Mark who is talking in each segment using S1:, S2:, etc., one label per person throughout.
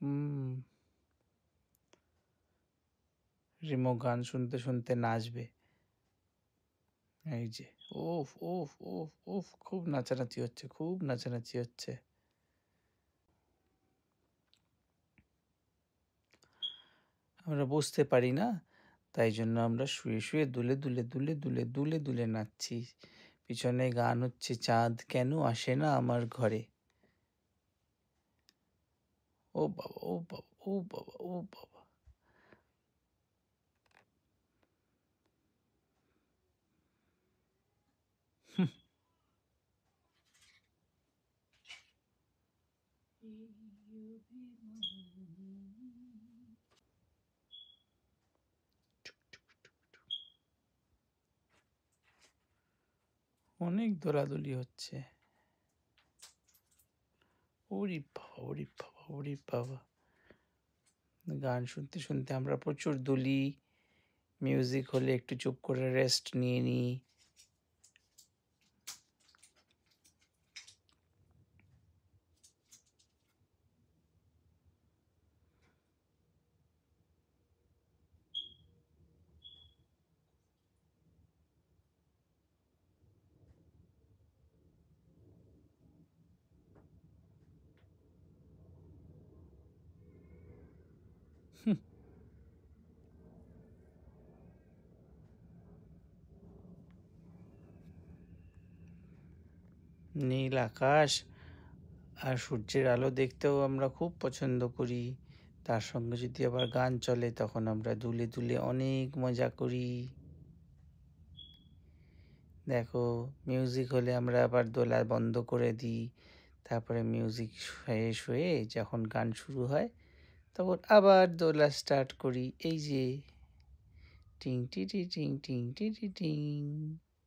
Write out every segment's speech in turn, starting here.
S1: হুম, রিমো গান শুনতে শুনতে নাচবে। এই যে, উফ উফ উফ উফ, খুব নাচানাচি হচ্ছে, খুব নাচানাচি হচ্ছে। আমরা বুঝতে পারি না, তাই জন্য আমরা শুয়ে শুয়ে দুলে দুলে দুলে দুলে দুলে দুলে নাচছি। পিছনে গান হচ্ছে, চাঁদ কেন আসে না আমার ঘরে। ও বাবা, ও বাবা, ও বাবা, ও বাবা। অনেক দোলাদুলি হচ্ছে। ওরে বাবা, ওরে বাবা, ওরে বাবা। গান শুনতে শুনতে আমরা প্রচুর দুলি। মিউজিক হলে একটু চুপ করে রেস্ট নিয়ে নিই। নীল আকাশ আর সূর্যের আলো দেখতেও আমরা খুব পছন্দ করি। তার সঙ্গে যদি আবার গান চলে তখন আমরা দুলে দুলে অনেক মজা করি। দেখো, মিউজিক হলে আমরা আবার দোলা বন্ধ করে দিই। তারপরে মিউজিক শেষ হয়ে যখন গান শুরু হয় তখন আবার দোলা স্টার্ট করি। এই যে, টিং টিটি টিং টিং টিটি টিং,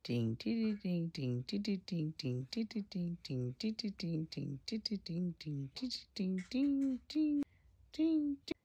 S1: টিং টিটি টিং টিং টিটি টিং টিং টিটি টিং টিং টিটি টিং টিং টিটি টিং টিং টিটি টিং টিং টিং টিং।